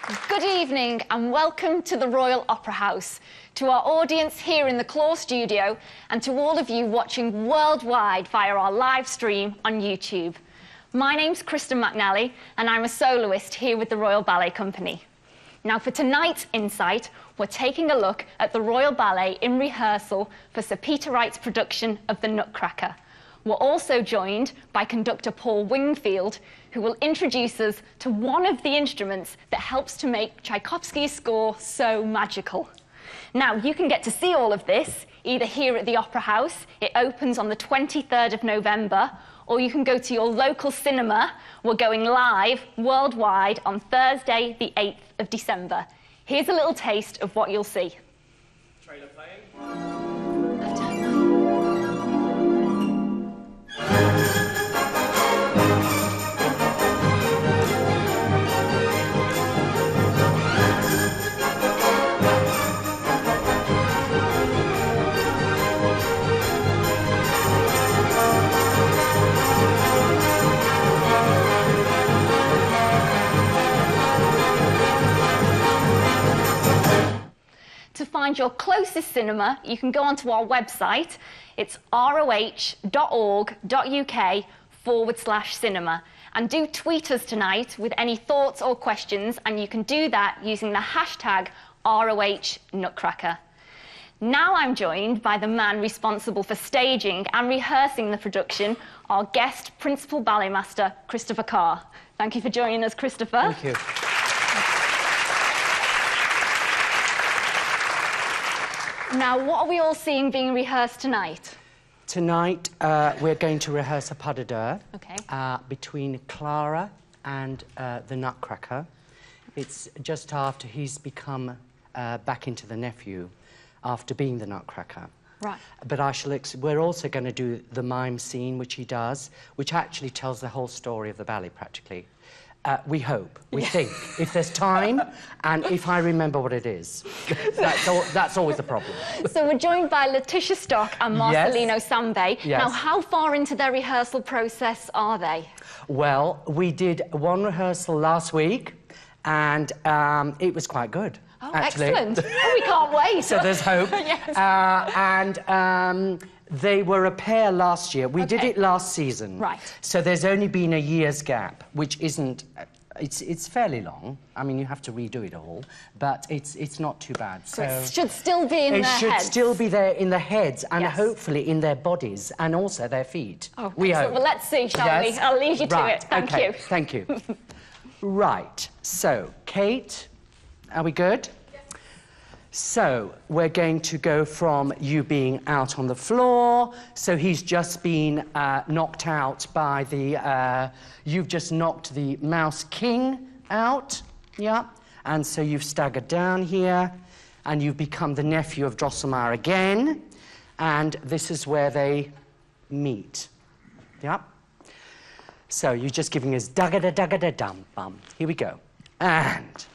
Good evening and welcome to the Royal Opera House, to our audience here in the Claw studio and to all of you watching worldwide via our live stream on YouTube. My name's Kristen McNally and I'm a soloist here with the Royal Ballet Company. Now for tonight's Insight, we're taking a look at the Royal Ballet in rehearsal for Sir Peter Wright's production of the Nutcracker. We're also joined by conductor Paul Wingfield, who will introduce us to one of the instruments that helps to make Tchaikovsky's score so magical. Now, you can get to see all of this either here at the Opera House. It opens on the 23rd of November, or you can go to your local cinema. We're going live worldwide on Thursday, the 8th of December. Here's a little taste of what you'll see. Trailer playing. To find your closest cinema, you can go onto our website. It's roh.org.uk/cinema. And do tweet us tonight with any thoughts or questions, and you can do that using the hashtag #ROHNutcracker. Now I'm joined by the man responsible for staging and rehearsing the production, our guest Principal Ballet Master Christopher Carr. Thank you for joining us, Christopher. Thank you. Now, what are we all seeing being rehearsed tonight? Tonight, we're going to rehearse a pas de deux between Clara and the Nutcracker. It's just after he's become back into the nephew after being the Nutcracker. Right. But we're also going to do the mime scene, which he does, which actually tells the whole story of the ballet, practically. We hope, we think, if there's time, and if I remember what it is. That's always the problem. So we're joined by Letitia Stock and Marcelino Sambe. Yes. Now, how far into their rehearsal process are they? Well, we did one rehearsal last week, and it was quite good, Oh, actually. excellent. Oh, we can't wait. So there's hope. Yes. They were a pair last year. We did it last season. Right. So there's only been a year's gap, which isn't... It's fairly long. I mean, you have to redo it all, but it's not too bad. So it should still be in their heads. It should still be there in the heads and hopefully in their bodies and also their feet. Oh, we hope. Well, let's see, shall we? I'll leave you to it. Thank you. Thank you. Right. So, Kate, are we good? So, we're going to go from you being out on the floor. So he's just been knocked out by the... you've just knocked the Mouse King out, yeah? And so you've staggered down here, and you've become the nephew of Drosselmeyer again. And this is where they meet, yeah? So you're just giving us dugga-da-dugga-da-dum-bum. Here we go. And...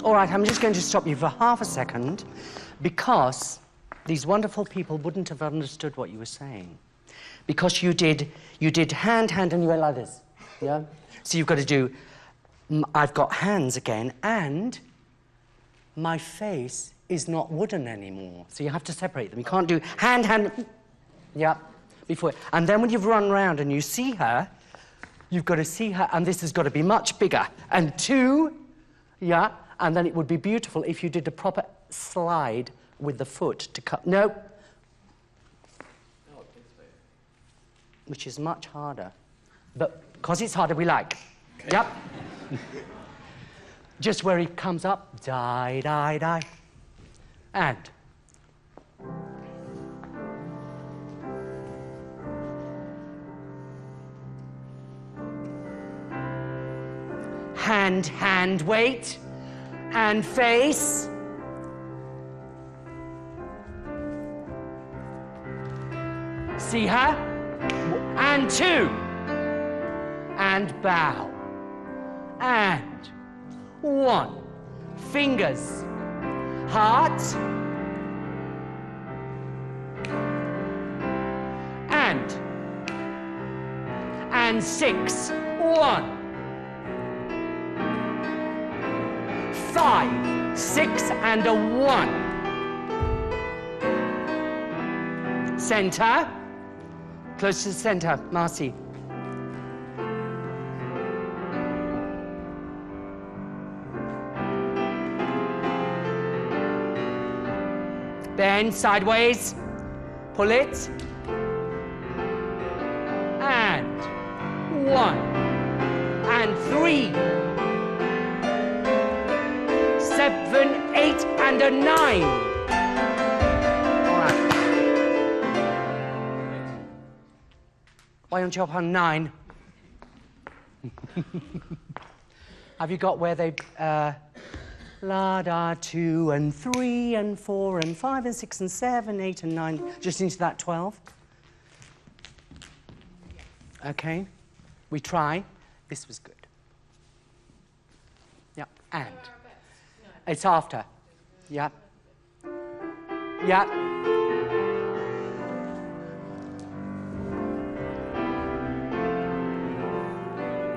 All right, I'm just going to stop you for half a second because these wonderful people wouldn't have understood what you were saying. Because you did hand, and you went like this, yeah? So you've got to do, I've got hands again, and my face is not wooden anymore. So you have to separate them. You can't do hand, yeah, before. And then when you've run round and you see her, you've got to see her, and this has got to be much bigger. And two, yeah, and then it would be beautiful if you did a proper slide with the foot to cut. No. which is much harder. But because it's harder, we like. Okay. Yep. Just where he comes up, die, die, die. And. Hand, hand, wait. And face. See her? And two. And bow. And one. Fingers. Heart. And six. 1. 5, 6, and a 1. Center. Close to the center, Marcy. Bend sideways. Pull it. And 1. And 3. 7, 8, and a 9. All right. Why don't you up on 9? Have you got where they la da 2 and 3 and 4 and 5 and 6 and 7, 8 and 9, just into that 12? Okay. We try. This was good. Yep. And. It's after. Yep. Yep.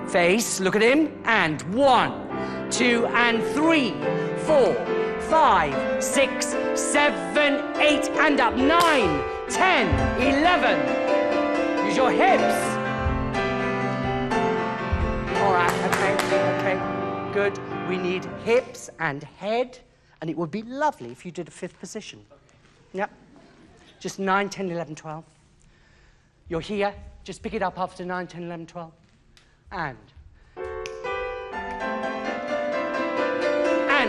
Face, look at him. And 1, 2, and 3, 4, 5, 6, 7, 8, and up. 9, 10, 11. Use your hips. All right, okay, good. We need hips and head, and it would be lovely if you did a 5th position. Yep. Just 9, 10, 11, 12. You're here. Just pick it up after 9, 10, 11, 12. And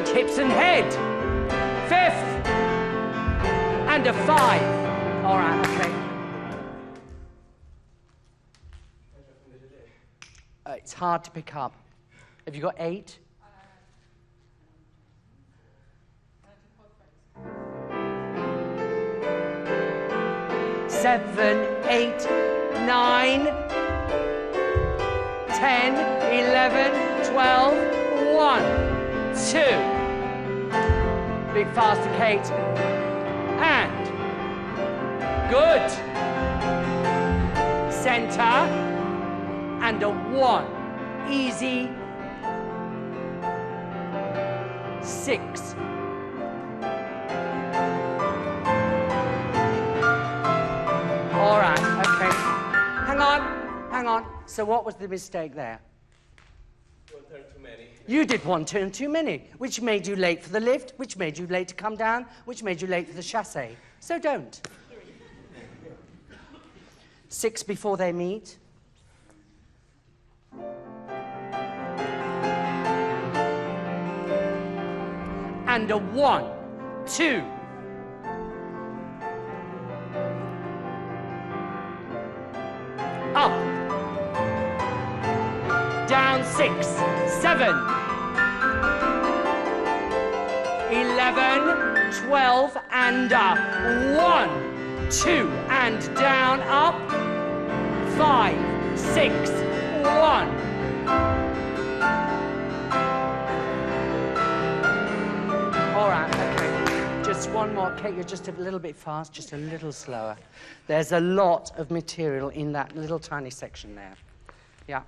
hips and head. 5th. And a 5. All right, okay. It's hard to pick up. Have you got 8? 7, 8, 9, 10, 11, 12, 1, 2. Big faster, Kate. And. Good. Center. And a 1. Easy. 6. All right, okay. Hang on. So what was the mistake there? 1 turn too many. You did 1 turn too many, which made you late for the lift, which made you late to come down, which made you late for the chassé. So don't. 6 before they meet. And a 1, 2. Up. Down 6, 7. 11, 12, and up. 1, 2, and down, up. 5, 6, 1. All right, okay. Just one more. Kate, you're just a little bit fast, just a little slower. There's a lot of material in that little tiny section there. Yeah.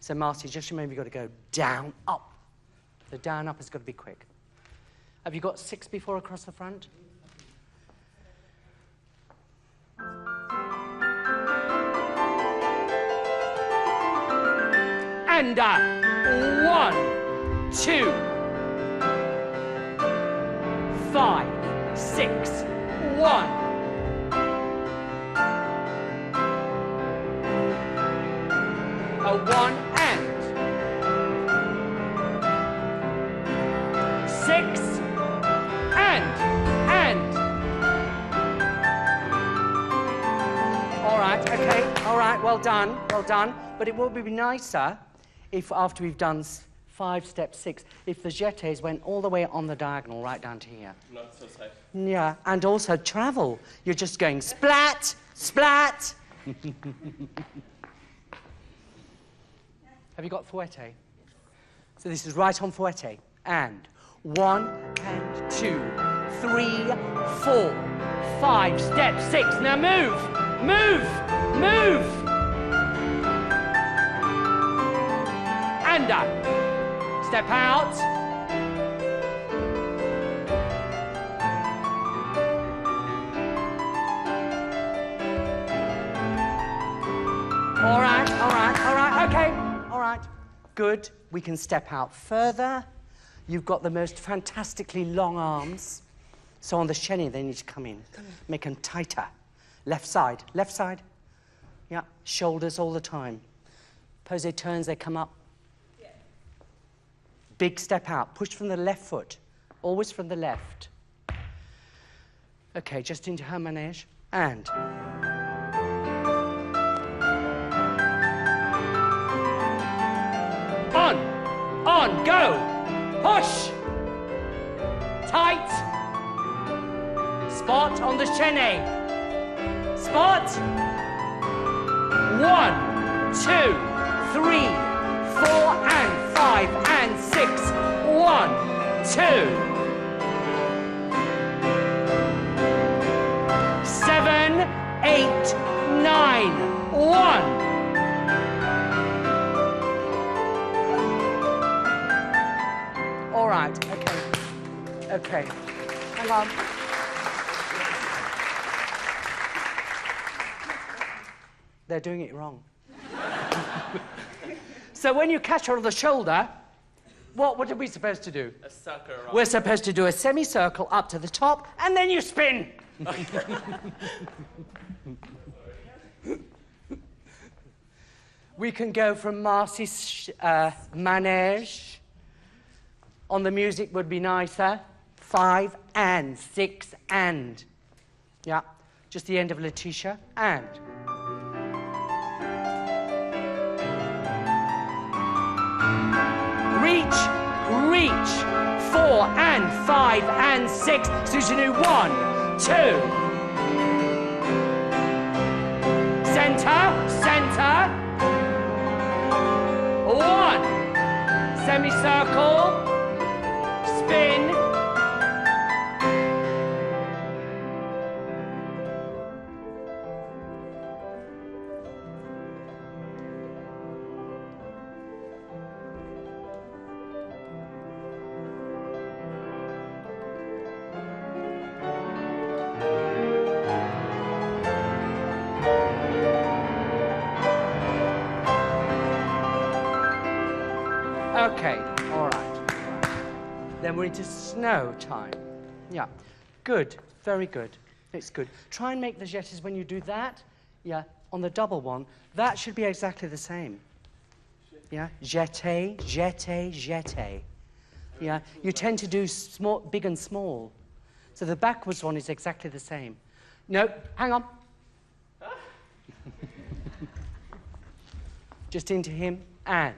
So, Marcy, just remember you've got to go down, up. The down, up has got to be quick. Have you got 6 before across the front? And 1, 2, 5, 6, 1. go, 1 and 6 and all right, okay, all right, well done, but it would be nicer if after we've done 5 step 6, if the jetés went all the way on the diagonal right down to here. Not so safe. Yeah, and also travel. You're just going splat, splat. Have you got fouette? So this is right on fouette. And 1 and 2, 3, 4, 5, step 6. Now move, move, move. And up. Step out. All right, okay, all right. Good, we can step out further. You've got the most fantastically long arms. So on the chenille, they need to come in. Make them tighter. Left side. Yeah, shoulders all the time. Posé turns, they come up. Yeah. Big step out, push from the left foot. Always from the left. Okay, just into her manège. And... On, go, push, tight, spot on the chenille, spot, 1, 2, 3, 4 and 5 and 6, 1, 2, 7, 8, 9, 1. All right, okay. Hang on. They're doing it wrong. So when you catch her on the shoulder, what are we supposed to do? A sucker around. We're supposed to do a semicircle up to the top, and then you spin. We can go from Marcy's manège. On the music would be nicer. 5 and 6 and. Yeah, just the end of Letitia. And. Reach, 4 and 5 and 6. Susanu, 1, 2. Center. 1. Semicircle. Spin. Okay, all right. Then we're into snow time. Yeah, good, very good. It's good. Try and make the jetés when you do that. Yeah, on the double one, that should be exactly the same. Yeah, jeté, jeté, jeté. Yeah, you tend to do small, big and small. So the backwards one is exactly the same. No, hang on. Just into him and.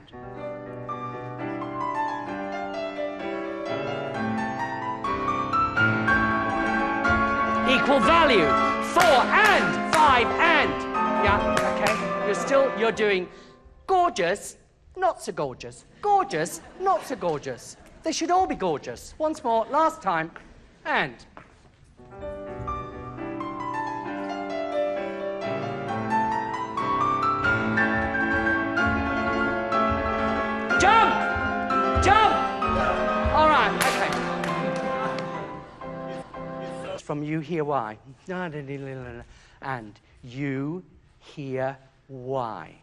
Equal value. 4 and 5 and. Yeah, okay. You're doing gorgeous, not so gorgeous. Gorgeous, not so gorgeous. They should all be gorgeous. Once more, last time. And. Jump! Jump! All right, okay. From you hear why. And you hear why.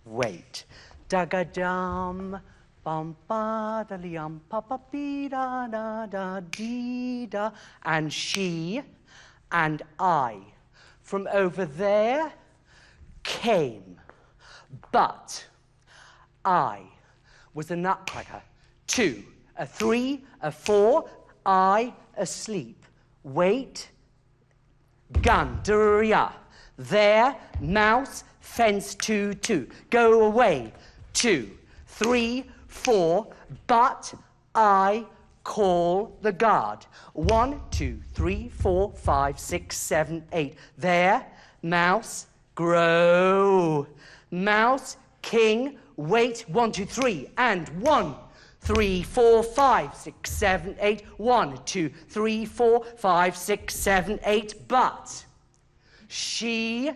Wait. Da-ga-dum, bum-ba-da-li-um, pa-pa-dee-da-da-da-dee-da. And she and I from over there came. But I was a nutcracker. 2, a 3, a 4, I asleep. Wait, gun, durya. There, mouse, fence, 2, 2. Go away, 2, 3, 4, but I call the guard. 1, 2, 3, 4, 5, 6, 7, 8. There, mouse, grow. Mouse, king, wait, 1, 2, 3, and 1, 3, 4, 5, 6, 7, 8. 1, 2, 3, 4, 5, 6, 7, 8. But she,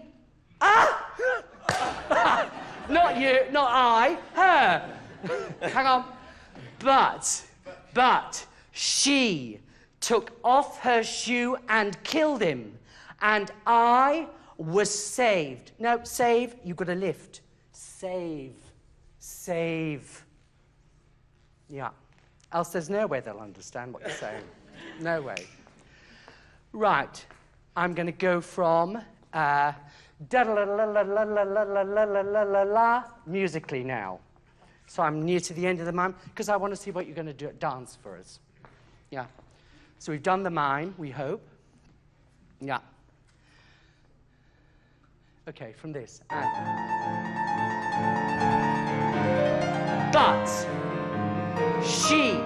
not you, not I, her. Hang on. But she took off her shoe and killed him, and I was saved. No, save, you've got to lift. Save. Yeah. Else there's no way they'll understand what you're saying. No way. Right. I'm going to go from musically now. So I'm near to the end of the mime because I want to see what you're going to dance for us. Yeah. So we've done the mime, we hope. Yeah. Okay, from this. But she,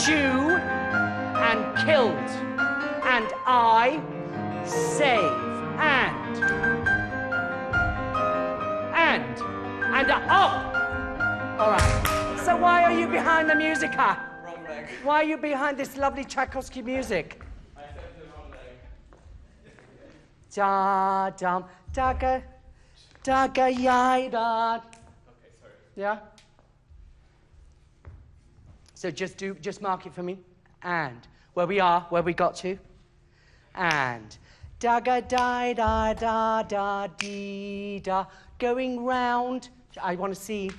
shoe and killed, and I save, and up. All right. So why are you behind the music, huh? Wrong leg. Why are you behind this lovely Tchaikovsky music? I stepped the wrong leg. Da dum daga daga yai da. Okay, sorry. Yeah. So just mark it for me. And where we got to. And daga da da da da dee da. Going round. I want to see.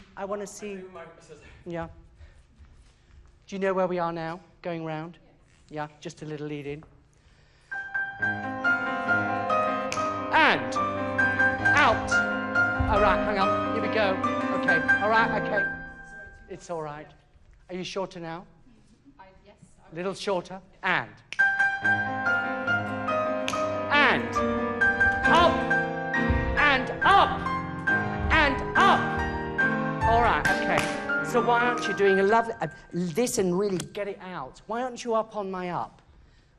Yeah. Do you know where we are now? Going round? Yeah, just a little lead in. And out. All right, hang on. Here we go. Okay. All right, okay. It's all right. Are you shorter now? Yes. A little shorter. And up. And up. And up. All right, okay. So why aren't you doing a lovely... this and really get it out. Why aren't you up on my up?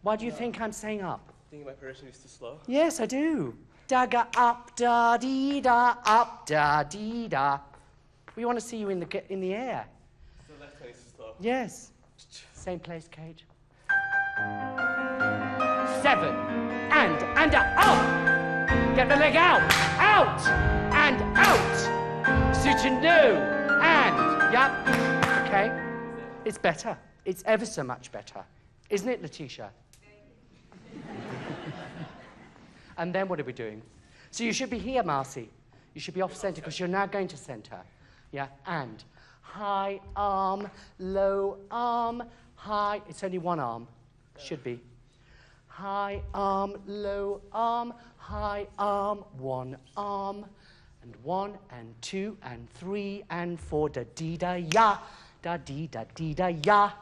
Why do you think I'm saying up? Thinking my progression is too slow. Yes, I do. Da-ga up, da-dee-da, up, da-dee-da. We want to see you in the air. The left hand is too slow. Yes. Same place, Kate. 7. And up. Get the leg out. Out. And out. Suchinu. And. Yep. Okay. It's better. It's ever so much better. Isn't it, Letitia? And then what are we doing? So you should be here, Marcy. You should be off centre because you're now going to centre. Yeah. And high arm, low arm, high. It's only one arm. Should be. High arm, low arm, high arm, one arm, and 1 and 2 and 3 and 4. Da dee da ya, da dee da ya.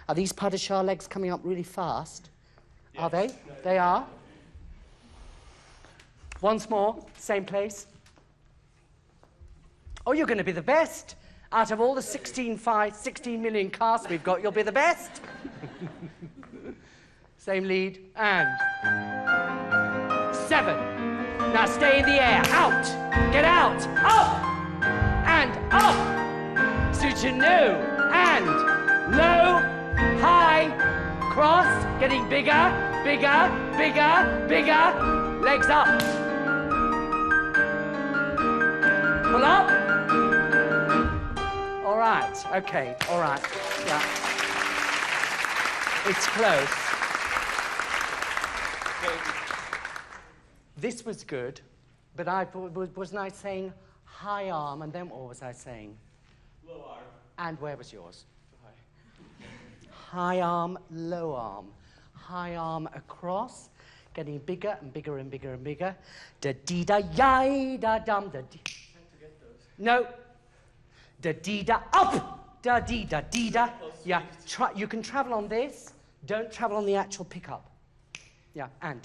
Are these padishah legs coming up really fast? Yes. Are they? No, they are. Once more, same place. Oh, you're going to be the best. Out of all the 16 million casts we've got, you'll be the best. Same lead, and 7. Now stay in the air, out, get out, up, and up. Suchinu, and low, high, cross, getting bigger, bigger, bigger, bigger, legs up. Pull up. All right, okay, all right, yeah. It's close. This was good, but wasn't I saying high arm, and then what was I saying? Low arm. And where was yours? High. High arm, low arm. High arm across, getting bigger and bigger and bigger and bigger. Da dee da yai da dum da dee. Trying to get those. No. Da-dee-da, up! Da-dee-da-dee-da. Yeah, you can travel on this. Don't travel on the actual pickup. Yeah, and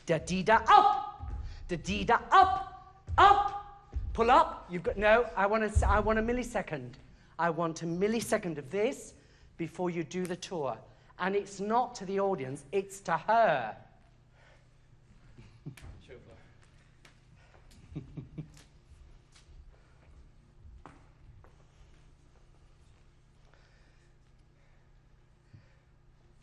da-dee-da, up! Da-dee-da, up! Up! Pull up. You've got, no, I want a millisecond. I want a millisecond of this before you do the tour. And it's not to the audience, it's to her.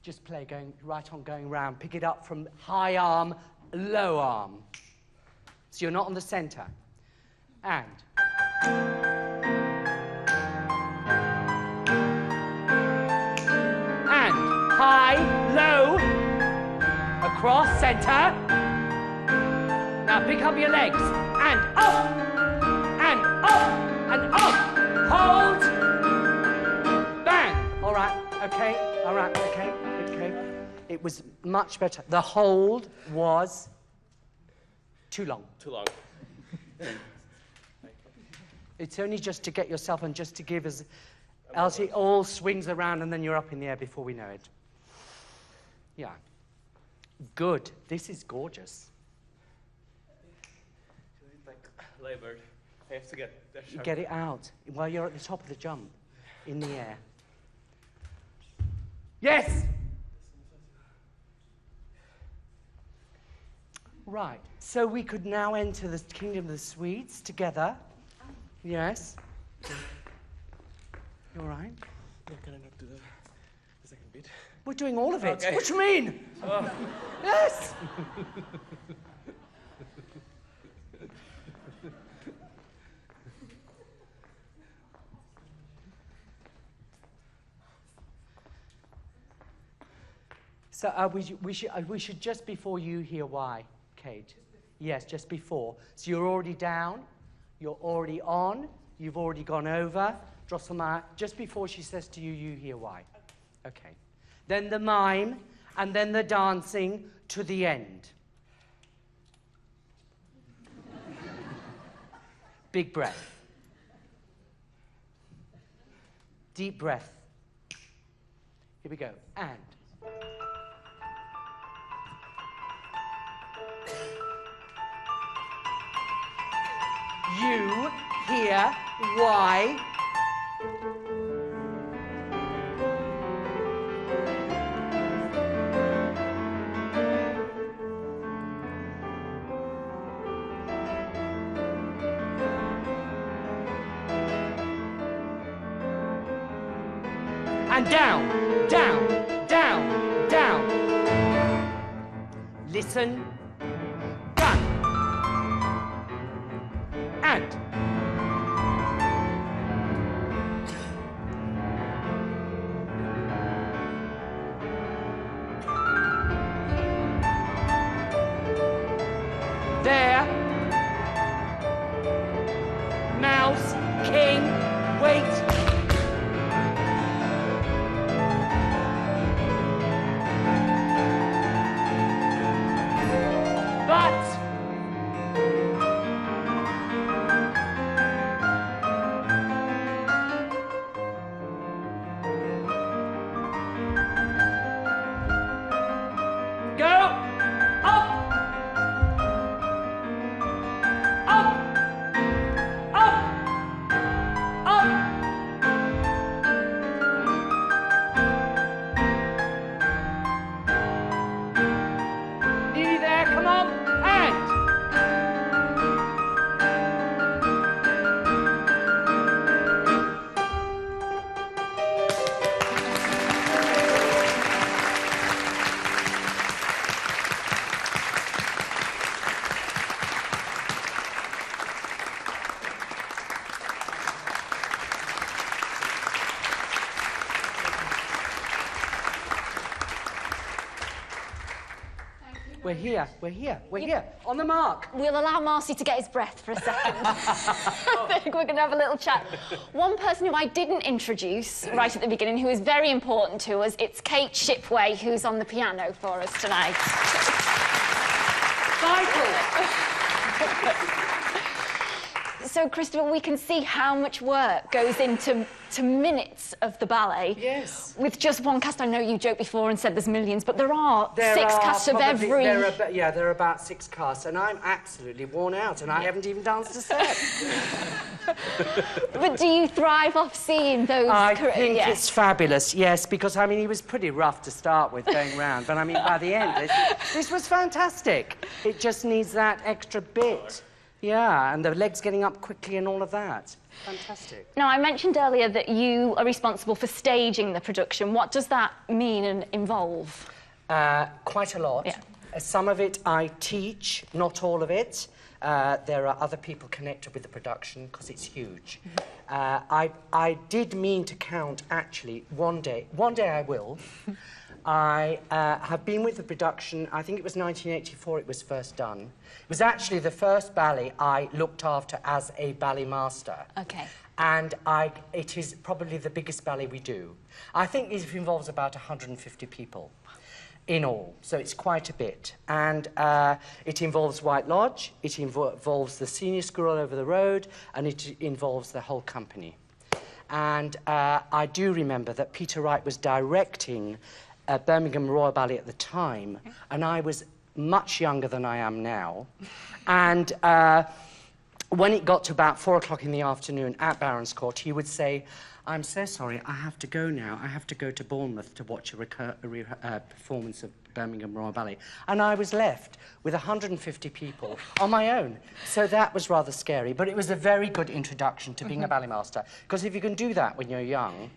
Just play going right on going round. Pick it up from high arm, low arm. So you're not on the center. And high, low, across, center. Now pick up your legs, and up, and up, and up. Hold. Bang. All right, okay, all right, okay, okay. It was much better. The hold was too long. Too long. It's only just to get yourself and just to give us, else it all swings around and then you're up in the air before we know it. Yeah. Good. This is gorgeous. Like labored. I have to get that sharp. Get it out while you're at the top of the jump, in the air. Yes! Right. So we could now enter the Kingdom of the Swedes together. Yes. You all right? Yeah, can I not do the second beat? We're doing all of it. Okay. What do you mean? Oh. Yes! So we should just before you hear why, Kate. Yes, just before. So you're already down, you're already on, you've already gone over. Drosselmeyer, just before she says to you, you hear why. Okay. Then the mime, and then the dancing to the end. Big breath. Deep breath. Here we go. And. You hear why. And down, down, down, down. Listen. Done. And. There. Mouse, King, wait. We're here, we're here, we're here. On the mark. We'll allow Marcy to get his breath for a second. I think we're going to have a little chat. One person who I didn't introduce right at the beginning, who is very important to us, it's Kate Shipway, who's on the piano for us tonight. So, Christopher, we can see how much work goes into minutes of the ballet. Yes. With just one cast. I know you joked before and said there's millions, but there are six casts of every... There are about 6 casts, and I'm absolutely worn out, and I haven't even danced a set. But do you thrive off seeing those... I think it's fabulous, yes, because, I mean, he was pretty rough to start with going round, but, I mean, by the end, this was fantastic. It just needs that extra bit. Yeah, and the legs getting up quickly and all of that. Fantastic. Now, I mentioned earlier that you are responsible for staging the production. What does that mean and involve? Quite a lot. Yeah. Some of it I teach, not all of it. There are other people connected with the production because it's huge. I did mean to count, actually, one day I will. I have been with the production, I think it was 1984 it was first done. It was actually the first ballet I looked after as a ballet master. Okay. And it is probably the biggest ballet we do. I think it involves about 150 people in all, so it's quite a bit. And it involves White Lodge, it involves the senior school all over the road, and it involves the whole company. And I do remember that Peter Wright was directing Birmingham Royal Ballet at the time, and I was much younger than I am now. And when it got to about 4 o'clock in the afternoon at Barons Court, he would say, "I'm so sorry, I have to go now. I have to go to Bournemouth to watch a performance of Birmingham Royal Ballet." And I was left with 150 people on my own. So that was rather scary, but it was a very good introduction to being a ballet master, because if you can do that when you're young,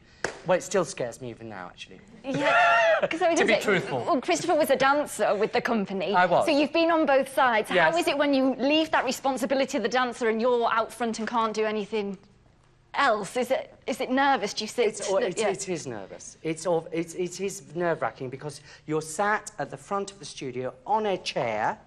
well, it still scares me even now, actually. Yeah, to be truthful. Well, Christopher was a dancer with the company. I was. So you've been on both sides. Yes. How is it when you leave that responsibility of the dancer and you're out front and can't do anything else? Is it nervous? Do you sit... It is nervous. It is nerve-wracking because you're sat at the front of the studio on a chair.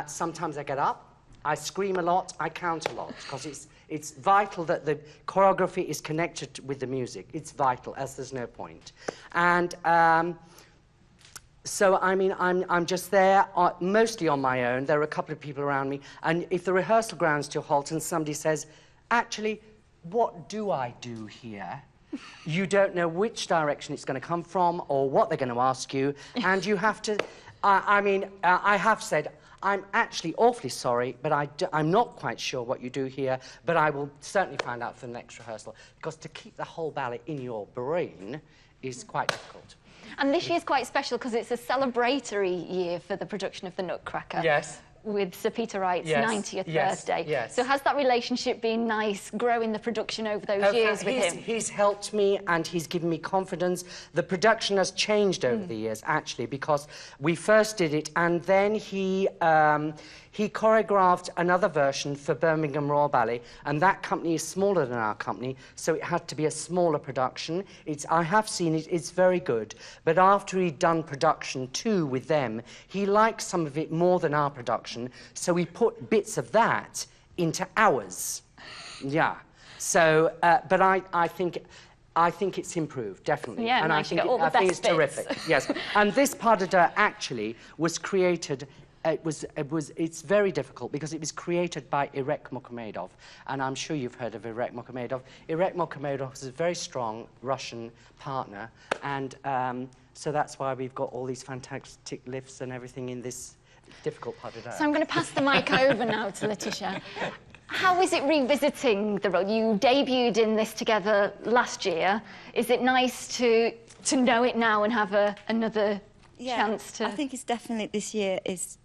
Sometimes I get up, I scream a lot, I count a lot, because it's vital that the choreography is connected with the music. It's vital, as there's no point. And so, I mean, I'm just there, mostly on my own. There are a couple of people around me. And if the rehearsal ground's to a halt and somebody says, "Actually, what do I do here?" You don't know which direction it's going to come from or what they're going to ask you. And you have to... I have said, "I'm actually awfully sorry, but I'm not quite sure what you do here, but I will certainly find out for the next rehearsal," because to keep the whole ballet in your brain is quite difficult. And this year's quite special because it's a celebratory year for the production of the Nutcracker. Yes. With Sir Peter Wright's Yes. 90th Yes. birthday. Yes. So has that relationship been nice, growing the production over those years with him? He's helped me and he's given me confidence. The production has changed over the years, actually, because we first did it and then he choreographed another version for Birmingham Royal Ballet, and that company is smaller than our company, so it had to be a smaller production. I have seen it, it's very good, but after he'd done production 2 with them, he liked some of it more than our production, so we put bits of that into ours. Yeah. So, but I think it's improved, definitely. Yeah, and nice, I think, you got all the I think best it's terrific. Yes. And this pas de deux actually was created. It's very difficult because it was created by Irek Mukhomedov, and I'm sure you've heard of Irek Mukhomedov. Irek Mukhomedov is a very strong Russian partner, and so that's why we've got all these fantastic lifts and everything in this difficult pas de deux. So I'm going to pass the mic over now to Letitia. How is it revisiting the role? You debuted in this together last year. Is it nice to know it now and have another chance to... I think it's definitely this year is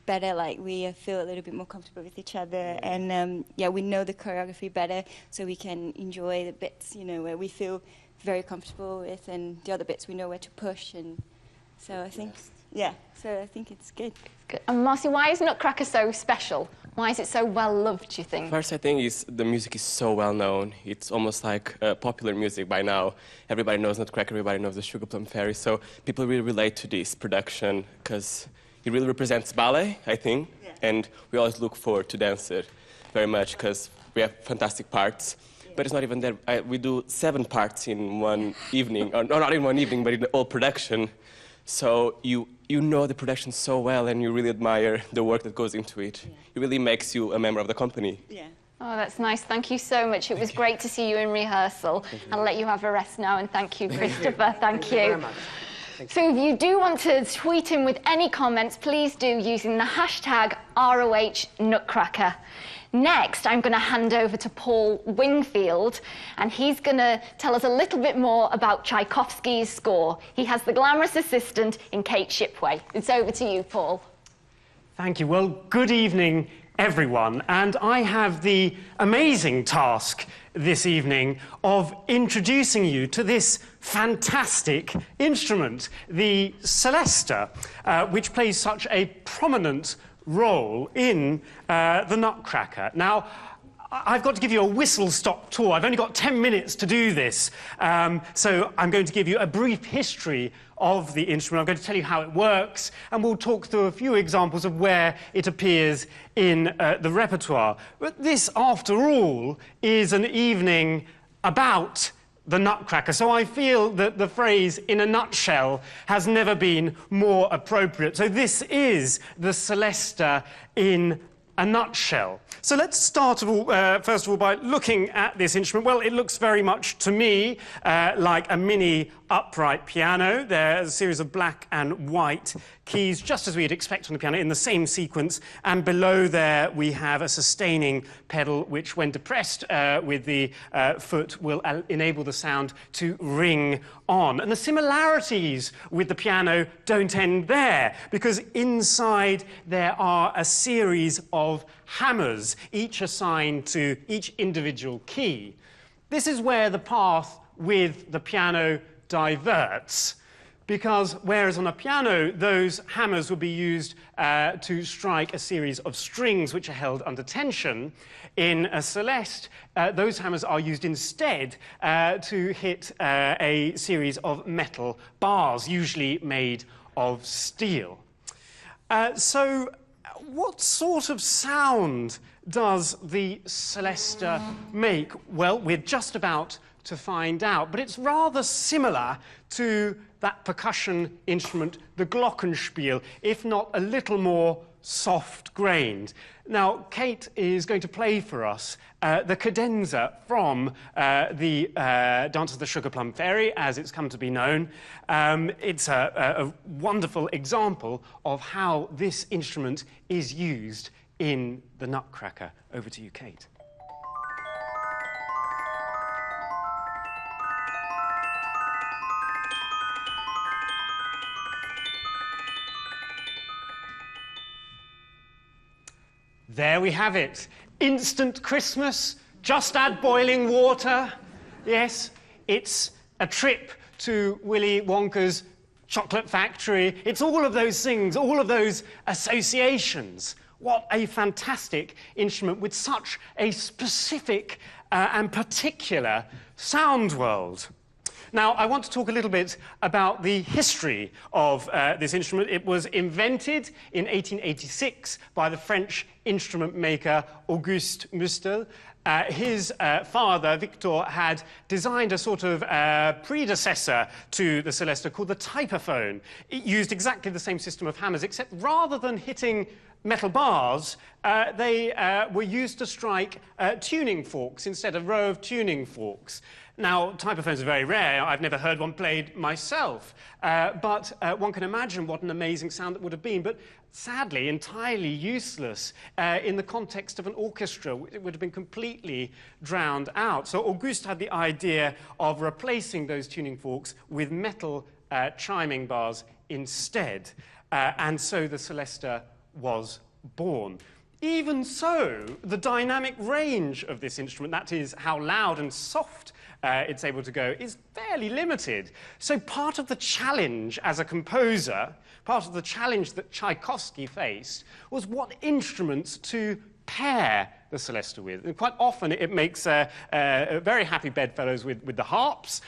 better, like we feel a little bit more comfortable with each other, and we know the choreography better, so we can enjoy the bits, you know, where we feel very comfortable with, and the other bits we know where to push, and so I think, so I think it's good. Good. And Marcy, why is Nutcracker so special? Why is it so well loved, do you think? First, I think the music is so well known. It's almost like popular music by now. Everybody knows Nutcracker, everybody knows the Sugarplum Fairy, so people really relate to this production because it really represents ballet, I think, and we always look forward to dance it very much because we have fantastic parts. But it's not even there. We do 7 parts in one evening, or no, not in one evening, but in the whole production. So you you know the production so well and you really admire the work that goes into it. Yeah. It really makes you a member of the company. Yeah. Oh, that's nice. Thank you so much. It was great to see you in rehearsal. I'll let you have a rest now, and thank you, Christopher. Thank you. Very much. So if you do want to tweet in with any comments, please do using the hashtag #ROHNutcracker. Next, I'm going to hand over to Paul Wingfield, and he's going to tell us a little bit more about Tchaikovsky's score. He has the glamorous assistant in Kate Shipway. It's over to you, Paul. Thank you. Well, good evening, everyone. And I have the amazing task this evening of introducing you to this fantastic instrument, the celesta, which plays such a prominent role in the Nutcracker. Now, I've got to give you a whistle-stop tour. I've only got 10 minutes to do this, so I'm going to give you a brief history of the instrument. I'm going to tell you how it works, and we'll talk through a few examples of where it appears in the repertoire. But this, after all, is an evening about the Nutcracker, so I feel that the phrase "in a nutshell" has never been more appropriate. So this is the celesta in a nutshell. So let's start, first of all, by looking at this instrument. Well, it looks very much to me like a mini upright piano. There's a series of black and white keys, just as we'd expect on the piano, in the same sequence. And below there, we have a sustaining pedal, which, when depressed with the foot, will enable the sound to ring on. And the similarities with the piano don't end there, because inside there are a series of hammers, each assigned to each individual key. This is where the path with the piano diverts, because whereas on a piano those hammers would be used to strike a series of strings which are held under tension, in a celeste those hammers are used instead to hit a series of metal bars, usually made of steel. So what sort of sound does the celesta make? Well, we're just about to find out, but it's rather similar to that percussion instrument, the glockenspiel, if not a little more soft-grained. Now, Kate is going to play for us the cadenza from the Dance of the Sugar Plum Fairy, as it's come to be known. It's a wonderful example of how this instrument is used in the Nutcracker. Over to you, Kate. There we have it. Instant Christmas, just add boiling water. Yes, it's a trip to Willy Wonka's chocolate factory. It's all of those things, all of those associations. What a fantastic instrument with such a specific and particular sound world. Now, I want to talk a little bit about the history of this instrument. It was invented in 1886 by the French instrument maker Auguste Mustel. His father, Victor, had designed a sort of predecessor to the celesta called the typophone. It used exactly the same system of hammers, except rather than hitting metal bars, they were used to strike tuning forks instead, a row of tuning forks. Now, typophones are very rare. I've never heard one played myself, but one can imagine what an amazing sound that would have been, but sadly entirely useless in the context of an orchestra. It would have been completely drowned out. So Auguste had the idea of replacing those tuning forks with metal chiming bars instead, and so the celesta was born. Even so, the dynamic range of this instrument, that is, how loud and soft it's able to go, is fairly limited. So part of the challenge as a composer, part of the challenge that Tchaikovsky faced, was what instruments to pair the celesta with. And quite often it makes very happy bedfellows with the harps,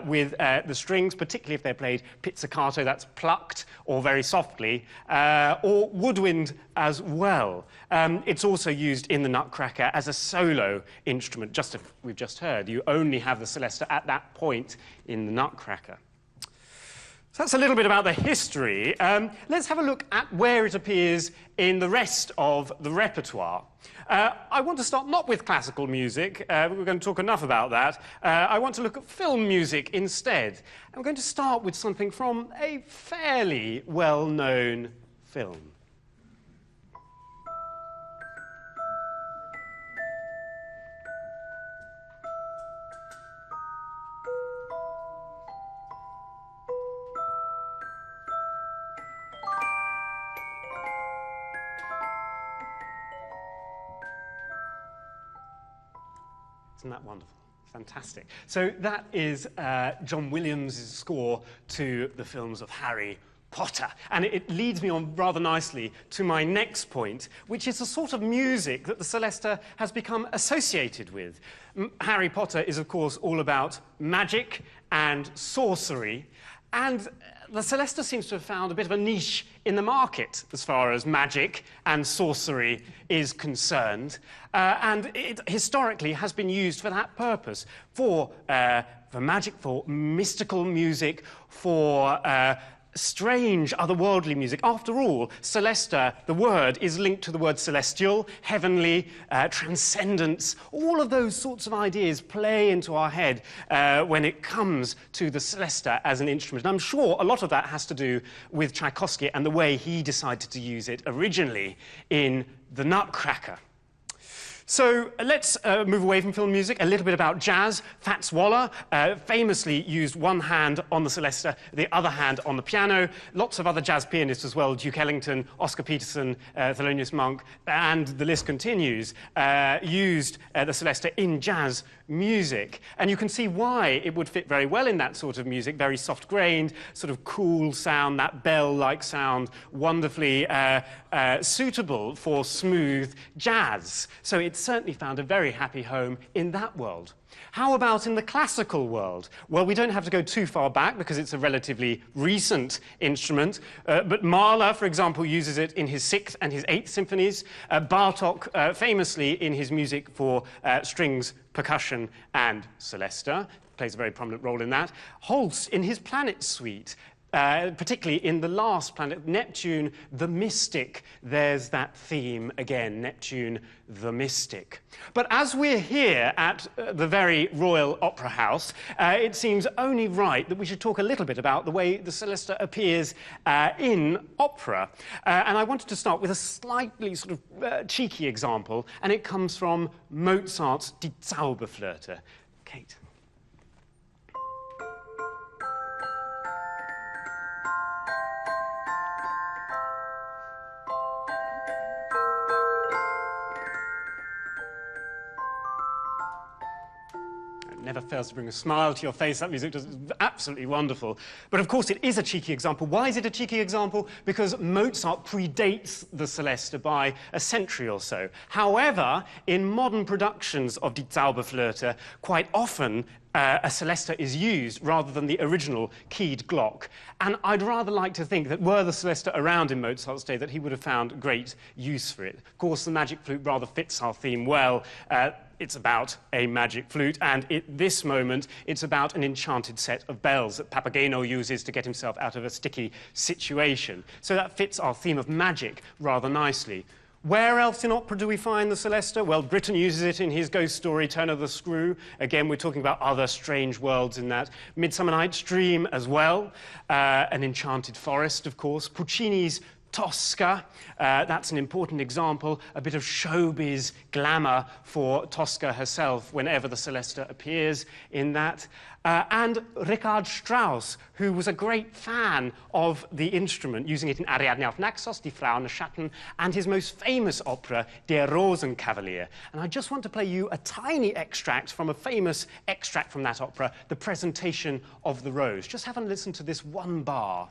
with the strings, particularly if they're played pizzicato, that's plucked, or very softly, or woodwind as well. It's also used in the Nutcracker as a solo instrument, just as we've just heard. You only have the celesta at that point in the Nutcracker. So that's a little bit about the history. Let's have a look at where it appears in the rest of the repertoire. I want to start not with classical music. We're going to talk enough about that. I want to look at film music instead. And we're going to start with something from a fairly well-known film. Isn't that wonderful? Fantastic. So that is John Williams' score to the films of Harry Potter. And it leads me on rather nicely to my next point, which is the sort of music that the Celesta has become associated with. Harry Potter is, of course, all about magic and sorcery. And the Celesta seems to have found a bit of a niche in the market as far as magic and sorcery is concerned. And it historically has been used for that purpose, for magic, for mystical music, for strange, otherworldly music. After all, Celesta, the word, is linked to the word celestial, heavenly, transcendence. All of those sorts of ideas play into our head when it comes to the Celesta as an instrument. And I'm sure a lot of that has to do with Tchaikovsky and the way he decided to use it originally in the Nutcracker. So let's move away from film music, a little bit about jazz. Fats Waller famously used one hand on the Celesta, the other hand on the piano. Lots of other jazz pianists as well, Duke Ellington, Oscar Peterson, Thelonious Monk, and the list continues, used the Celesta in jazz music. And you can see why it would fit very well in that sort of music, very soft-grained, sort of cool sound, that bell-like sound, wonderfully suitable for smooth jazz. So it certainly found a very happy home in that world. How about in the classical world? Well, we don't have to go too far back because it's a relatively recent instrument. But Mahler, for example, uses it in his 6th and his 8th symphonies. Bartók, famously in his music for strings, percussion, and Celesta, plays a very prominent role in that. Holst, in his Planet Suite, particularly in the last planet, Neptune, the mystic, there's that theme again, Neptune, the mystic. But as we're here at the very Royal Opera House, it seems only right that we should talk a little bit about the way the Celesta appears in opera. And I wanted to start with a slightly sort of cheeky example, and it comes from Mozart's Die Zauberflöte. Kate. Never fails to bring a smile to your face. That music is absolutely wonderful. But of course, it is a cheeky example. Why is it a cheeky example? Because Mozart predates the Celesta by a century or so. However, in modern productions of Die Zauberflöte, quite often a Celesta is used rather than the original keyed Glock. And I'd rather like to think that were the Celesta around in Mozart's day, that he would have found great use for it. Of course, the magic flute rather fits our theme well. It's about a magic flute, and at this moment, it's about an enchanted set of bells that Papageno uses to get himself out of a sticky situation. So that fits our theme of magic rather nicely. Where else in opera do we find the Celesta? Well, Britten uses it in his ghost story, Turn of the Screw. Again, we're talking about other strange worlds in that. Midsummer Night's Dream as well. An enchanted forest, of course. Puccini's Tosca, that's an important example, a bit of showbiz glamour for Tosca herself whenever the Celesta appears in that. And Richard Strauss, who was a great fan of the instrument, using it in Ariadne auf Naxos, Die Frau und Schatten, and his most famous opera, Der Rosenkavalier. And I just want to play you a tiny extract from a famous extract from that opera, The Presentation of the Rose. Just have a listen to this one bar.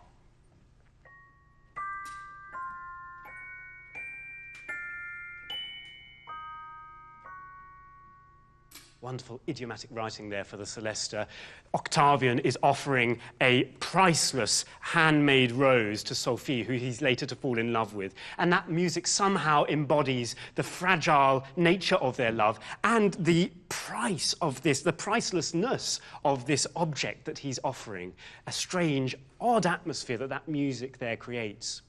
wonderful idiomatic writing there for the Celesta. Octavian is offering a priceless handmade rose to Sophie, who he's later to fall in love with. And that music somehow embodies the fragile nature of their love and the price of this, the pricelessness of this object that he's offering. A strange, odd atmosphere that that music there creates.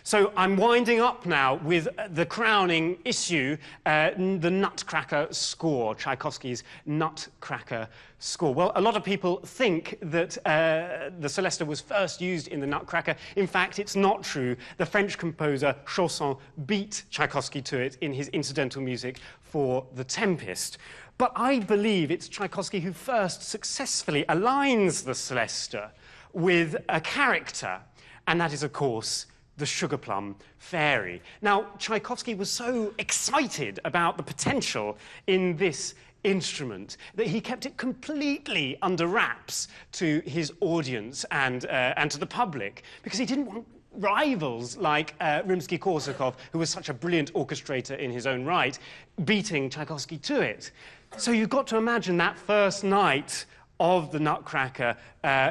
So I'm winding up now with the crowning issue, the Nutcracker score, Tchaikovsky's Nutcracker score. Well, a lot of people think that the Celesta was first used in the Nutcracker. In fact, it's not true. The French composer Chausson beat Tchaikovsky to it in his incidental music for The Tempest. But I believe it's Tchaikovsky who first successfully aligns the Celesta with a character, and that is, of course, the Sugarplum Fairy. Now, Tchaikovsky was so excited about the potential in this instrument that he kept it completely under wraps to his audience and to the public, because he didn't want rivals like Rimsky-Korsakov, who was such a brilliant orchestrator in his own right, beating Tchaikovsky to it. So you've got to imagine that first night of the Nutcracker,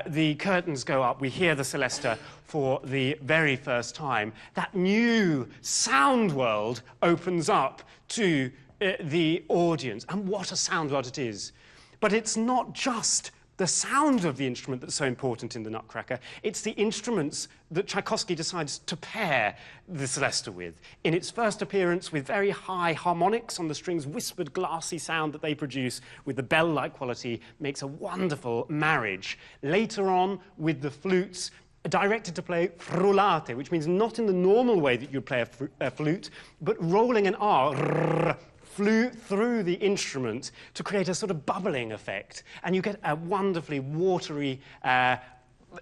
the curtains go up, we hear the Celesta for the very first time. That new sound world opens up to the audience, and what a sound world it is. But it's not just the sound of the instrument that's so important in the Nutcracker, it's the instruments that Tchaikovsky decides to pair the Celesta with. In its first appearance, with very high harmonics on the strings, whispered, glassy sound that they produce with the bell-like quality makes a wonderful marriage. Later on, with the flutes, directed to play frullate, which means not in the normal way that you'd play a flute, but rolling an R, flew through the instrument to create a sort of bubbling effect. And you get a wonderfully watery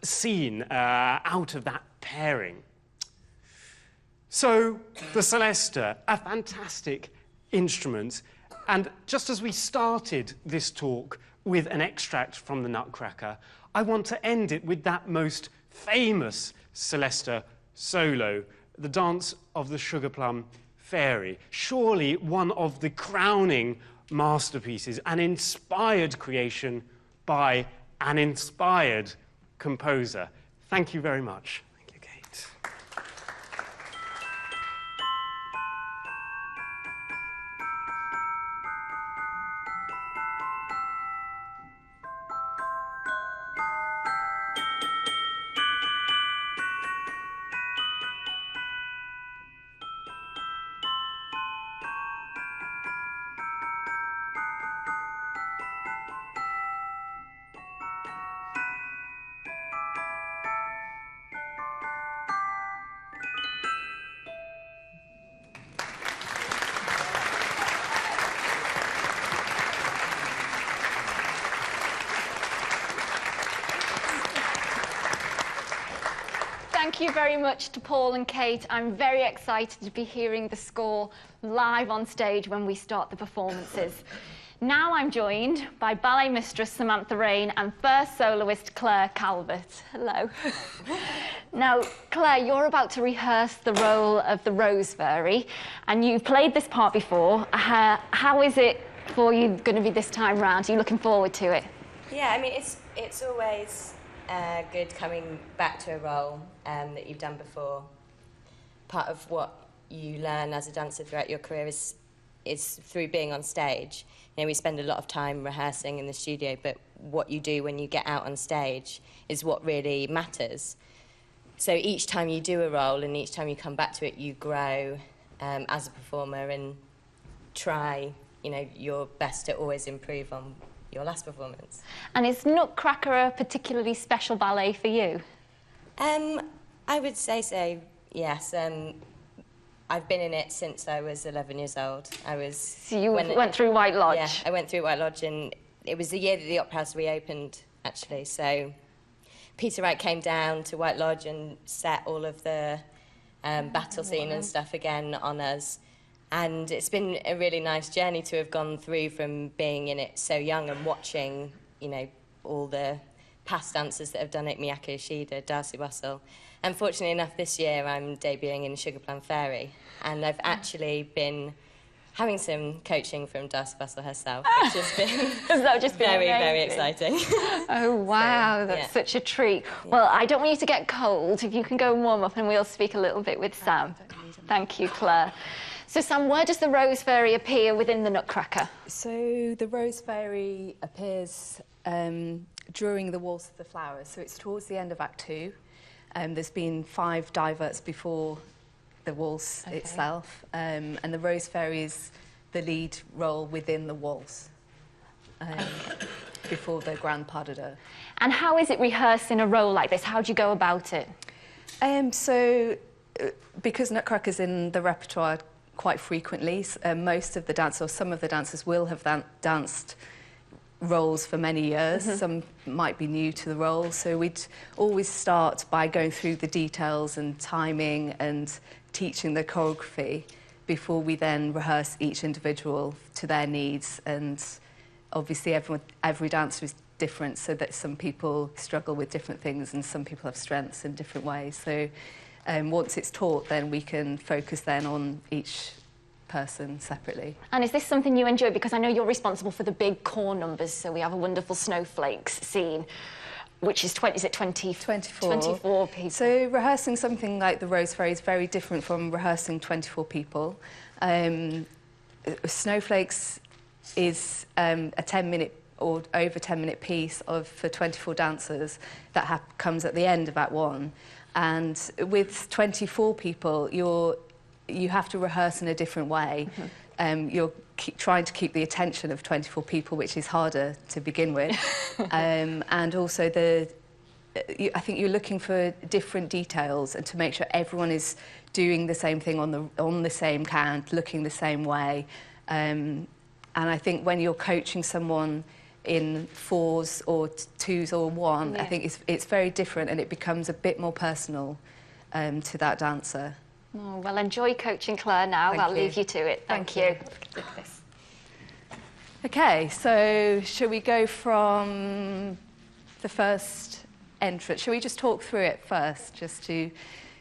scene out of that pairing. So, the Celesta, a fantastic instrument. And just as we started this talk with an extract from the Nutcracker, I want to end it with that most famous Celesta solo, the dance of the Sugarplum Fairy, surely one of the crowning masterpieces, an inspired creation by an inspired composer. Thank you very much. Thank you, Kate. Thank you very much to Paul and Kate. I'm very excited to be hearing the score live on stage when we start the performances. Now I'm joined by ballet mistress Samantha Rain and first soloist Claire Calvert. Hello. Now, Claire, you're about to rehearse the role of the Rose Fairy, and you've played this part before. How is it for you going to be this time round? Are you looking forward to it? Yeah, I mean, it's always good coming back to a role that you've done before. Part of what you learn as a dancer throughout your career is through being on stage. You know, we spend a lot of time rehearsing in the studio, but what you do when you get out on stage is what really matters. So each time you do a role and each time you come back to it, you grow as a performer and try, you know, your best to always improve on your last performance. And is Nutcracker a particularly special ballet for you? I would say so, yes. I've been in it since I was 11 years old. So you went through White Lodge? Yeah, I went through White Lodge, and it was the year that the Opera House reopened, actually. So Peter Wright came down to White Lodge and set all of the battle scene and stuff again on us. And it's been a really nice journey to have gone through from being in it so young and watching, you know, all the past dancers that have done it, Miyako Yoshida, Darcy Russell. And fortunately enough, this year I'm debuting in Sugar Plum Fairy. And I've actually been having some coaching from Das Bussel herself, which has been Has that just been very, very amazing? exciting. Oh, wow, So, that's yeah. such a treat. Well, I don't want you to get cold. If you can go and warm up, and we'll speak a little bit with Sam. Thank you, Claire. So, Sam, where does the Rose Fairy appear within the Nutcracker? So the Rose Fairy appears during the Waltz of the Flowers. So it's towards the end of Act 2. There's been 5 diverts before the waltz itself. And the Rose Fairy is the lead role within the waltz before the grand pas de deux. And how is it rehearsing a role like this? How do you go about it? Because Nutcracker's in the repertoire quite frequently, most of the dancers, or some of the dancers, will have danced roles for many years. Some might be new to the role, so we'd always start by going through the details and timing and teaching the choreography before we then rehearse each individual to their needs. And obviously every dancer is different, so that some people struggle with different things and some people have strengths in different ways. So once it's taught, then we can focus then on each person separately. And is this something you enjoy? Because I know you're responsible for the big core numbers, so we have a wonderful snowflakes scene, which is 24 people. So rehearsing something like the Rose Fairy is very different from rehearsing 24 people. Snowflakes is a 10-minute or over 10-minute piece for 24 dancers that comes at the end of Act 1. And with 24 people, you have to rehearse in a different way. You're trying to keep the attention of 24 people, which is harder to begin with. And also I think you're looking for different details and to make sure everyone is doing the same thing on the same count, looking the same way. And I think when you're coaching someone in 4s or 2s or 1, I think it's very different, and it becomes a bit more personal to that dancer. Oh, well, enjoy coaching Claire now. I'll leave you to it. Thank you. Look at this. Okay, so shall we go from the first entrance? Shall we just talk through it first,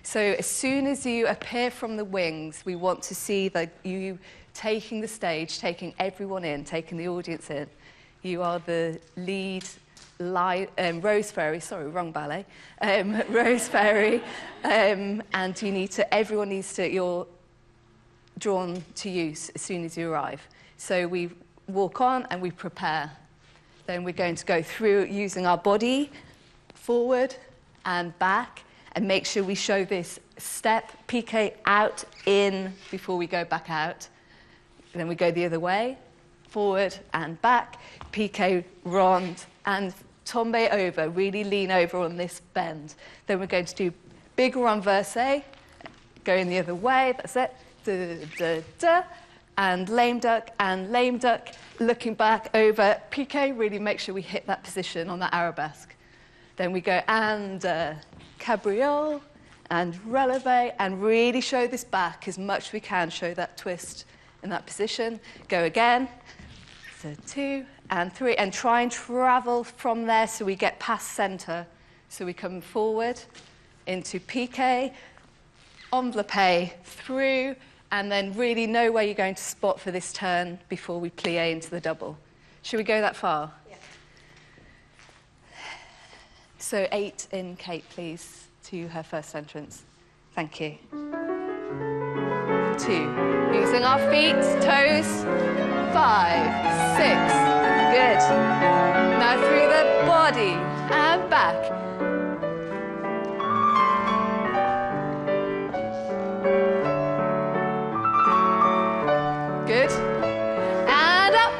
so as soon as you appear from the wings, we want to see that you taking the stage, taking everyone in, taking the audience in. You are the lead Rose Fairy, sorry, wrong ballet, Rose Fairy, and you're drawn to you as soon as you arrive. So we walk on and we prepare. Then we're going to go through using our body, forward and back, and make sure we show this step, piqué, out, in, before we go back out. Then we go the other way, forward and back, piqué, rond, and tombe over, really lean over on this bend. Then we're going to do big renversé, going the other way, that's it, da, da, da, and lame duck, looking back over, piqué, really make sure we hit that position on that arabesque. Then we go and cabriole, and releve, and really show this back as much as we can, show that twist in that position. Go again, so 2 and 3, and try and travel from there so we get past center. So we come forward into piqué, enveloppe, through, and then really know where you're going to spot for this turn before we plie into the double. Should we go that far? Yeah. So 8 in Kate, please, to her first entrance. Thank you. 2. Using our feet, toes. 5, 6. Good. Now through the body and back. Good. And up.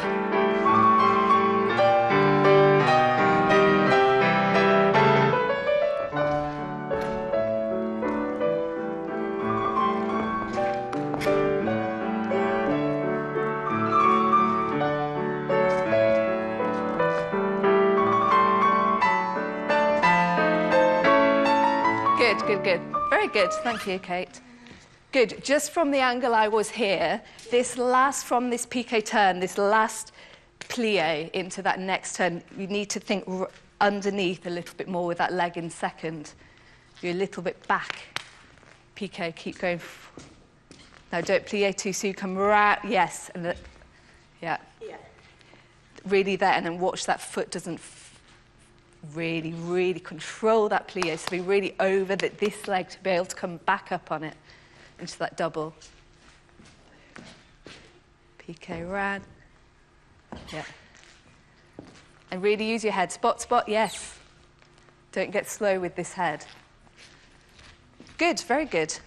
Good. Very good. Thank you, Kate. Good. Just from the angle I was here, from this piqué turn, this last plie into that next turn, you need to think underneath a little bit more with that leg in second. You're a little bit back. Piqué, keep going. Now don't plie too soon, come right, yes, and yeah. Really there, and then watch that foot doesn't really, really control that plie, so be really over this leg to be able to come back up on it into that double. Piqué round, yeah. And really use your head, spot, spot, yes. Don't get slow with this head. Good, very good.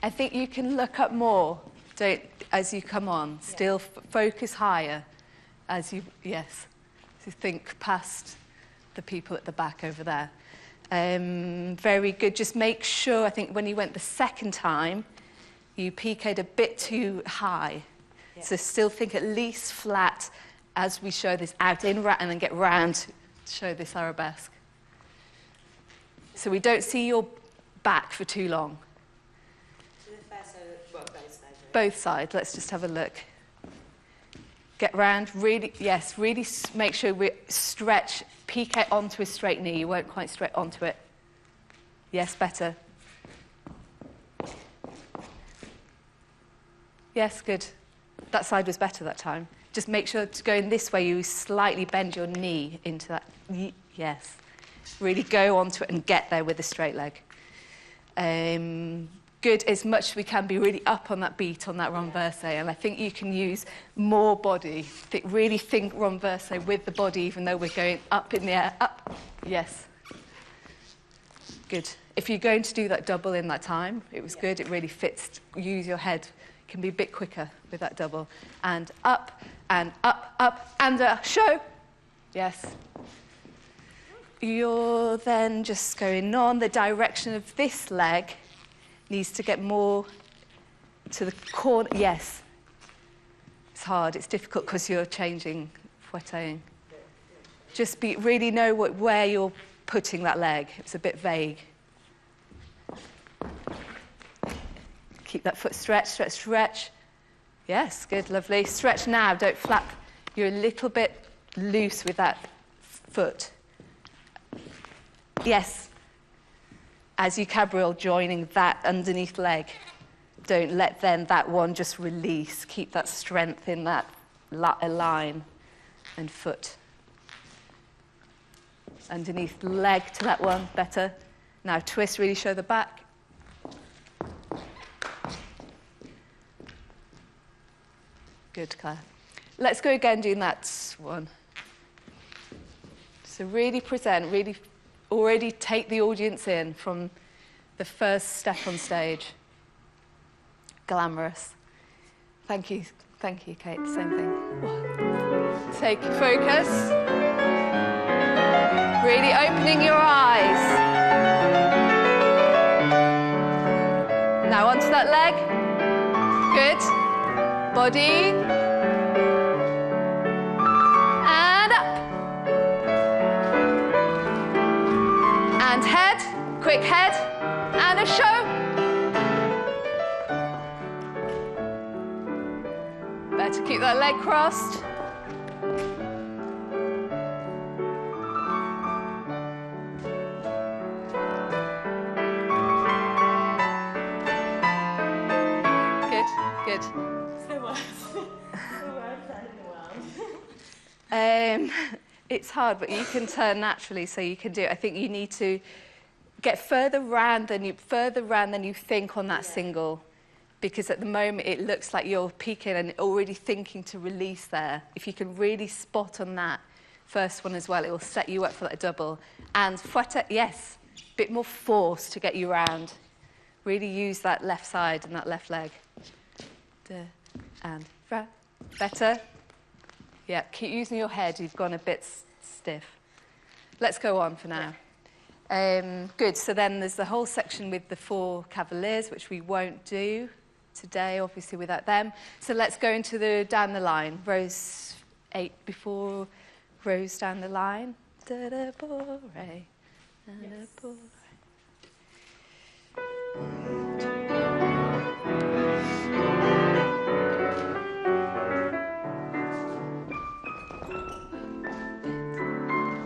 I think you can look up more, as you come on, still focus higher. As you think past the people at the back over there. Very good. Just make sure, I think when you went the second time, you piqued a bit too high. Yeah. So still think at least flat as we show this out in, and then get round to show this arabesque. So we don't see your back for too long. So the first side, well, both sides. Right? Both sides. Let's just have a look. Get round, really, yes, really make sure we stretch, piqué onto a straight knee. You won't quite stretch onto it. Yes, better. Yes, good. That side was better that time. Just make sure to go in this way, you slightly bend your knee into that. Yes. Really go onto it and get there with a straight leg. Good, as much as we can be really up on that beat on that renversé, and I think you can use more body. Really think renversé with the body, even though we're going up in the air, up, yes. Good. If you're going to do that double in that time, it was good, it really fits, use your head. It can be a bit quicker with that double. And up, and show, yes. You're then just going on the direction of this leg, needs to get more to the corner. Yes. It's hard. It's difficult because you're changing, fouetting. Just really know where you're putting that leg. It's a bit vague. Keep that foot stretched, stretch, stretch. Yes, good, lovely. Stretch now, don't flap. You're a little bit loose with that foot. Yes. As you cabriole, joining that underneath leg. Don't let then that one just release. Keep that strength in that line and foot. Underneath leg to that one, better. Now twist, really show the back. Good, Claire. Let's go again doing that one. So really present, really already take the audience in from the first step on stage. Glamorous. Thank you, Kate, same thing. Take focus. Really opening your eyes. Now onto that leg. Good. Body. And head, quick head, and a show. Better keep that leg crossed. Good, good. It's the worst sound in the world. It's hard, but you can turn naturally, so you can do it. I think you need to get further round than you think on that single, because at the moment it looks like you're peaking and already thinking to release there. If you can really spot on that first one as well, it will set you up for that double. And fouette, yes, a bit more force to get you round. Really use that left side and that left leg. And better. Yeah, keep using your head. You've gone a bit stiff. Let's go on for now. Good, so then there's the whole section with the 4 cavaliers, which we won't do today, obviously, without them. So let's go into the down the line. Rows 8 before rows down the line. Da-da-bo-re, da-da-bo-re.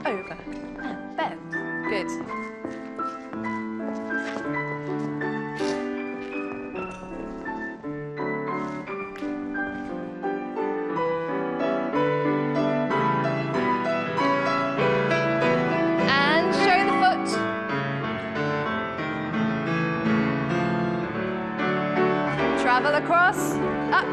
Over and bend. Good. Travel across, up.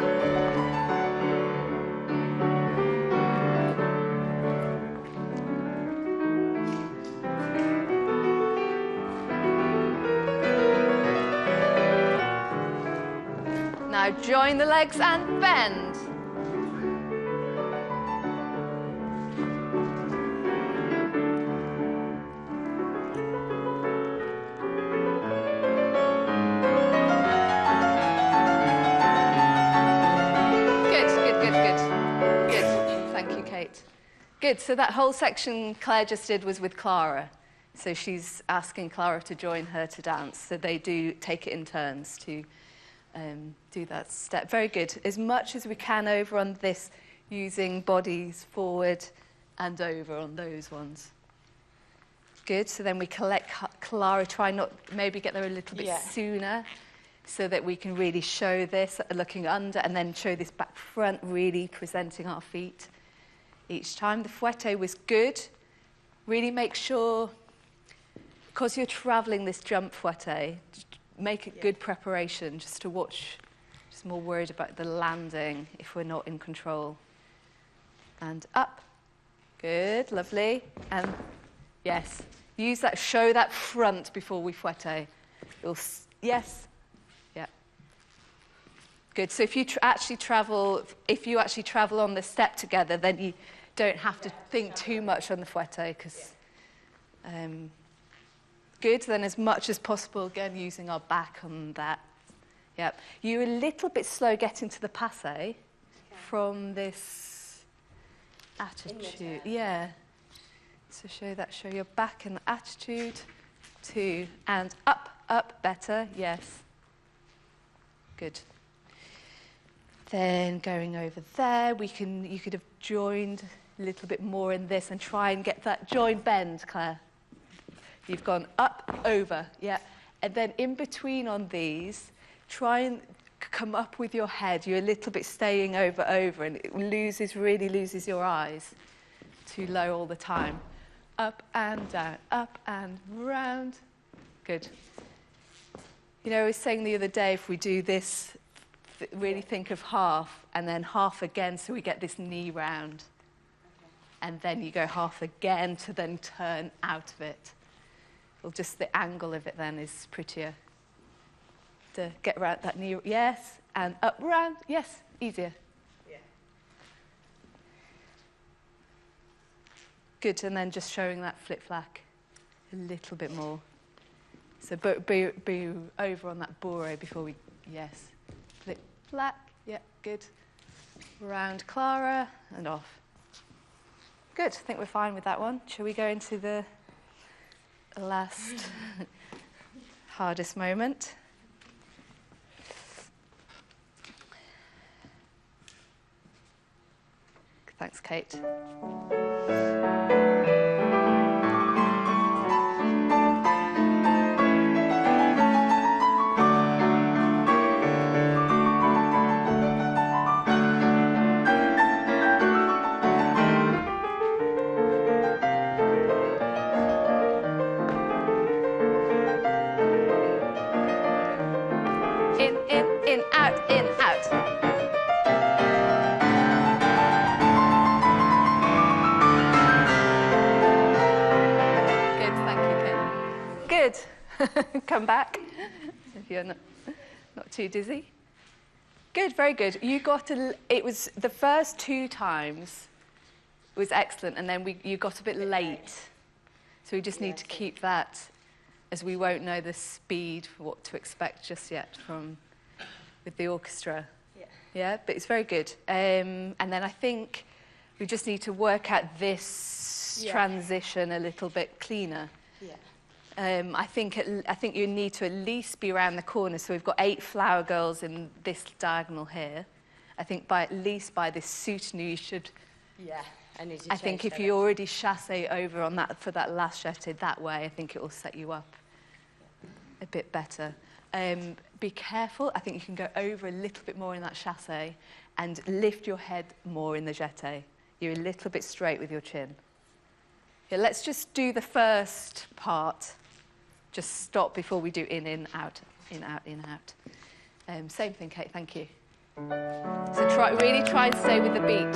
Now join the legs and bend. Good, so that whole section Claire just did was with Clara. So she's asking Clara to join her to dance. So they do take it in turns to do that step. Very good. As much as we can over on this, using bodies forward and over on those ones. Good, so then we collect Clara, try not, maybe get there a little bit sooner so that we can really show this, looking under, and then show this back front, really presenting our feet. Each time. The fouette was good. Really make sure, because you're travelling this jump fouette, make a good preparation just to watch. Just more worried about the landing if we're not in control. And up. Good, lovely. And yes, use that, show that front before we fouette. Yes. Yeah. Good. So if you actually travel on the step together, then you don't have to think too much on the fouette, because good. Then as much as possible, again, using our back on that. Yep. You're a little bit slow getting to the passe from this attitude. Yeah. So show your back and the attitude. 2 and up, better. Yes. Good. Then going over there, you could have joined a little bit more in this and try and get that join bend, Claire. You've gone up, over, yeah. And then in between on these, try and come up with your head. You're a little bit staying over, and it really loses your eyes. Too low all the time. Up and down, up and round. Good. You know, I was saying the other day, if we do this, really think of half, and then half again, so we get this knee round. And then you go half again to then turn out of it. Well, just the angle of it then is prettier. To get around that knee, yes, and up, round, yes, easier. Yeah. Good, and then just showing that flip-flack a little bit more. So be over on that bourrée before we, yes. Flip, flat, yeah, good. Round Clara and off. Good, I think we're fine with that one. Shall we go into the last hardest moment? Thanks, Kate. In, out, in, out. Good, thank you, Kate. Good. Come back if you're not too dizzy. Good, very good. You got it was the first 2 times was excellent, and then you got a bit late. So we just need to keep that, as we won't know the speed for what to expect just yet with the orchestra. Yeah, but it's very good. And then I think we just need to work out this transition a little bit cleaner. Yeah. I think you need to at least be around the corner. So we've got 8 flower girls in this diagonal here. I think at least by this soutenu you should. Yeah. I think if you already chassé over on that for that last jeté that way, I think it will set you up a bit better. Be careful. I think you can go over a little bit more in that chassé and lift your head more in the jeté. You're a little bit straight with your chin. Yeah, let's just do the first part. Just stop before we do in, out, in, out, in, out. Same thing, Kate, thank you. So really try and stay with the beat.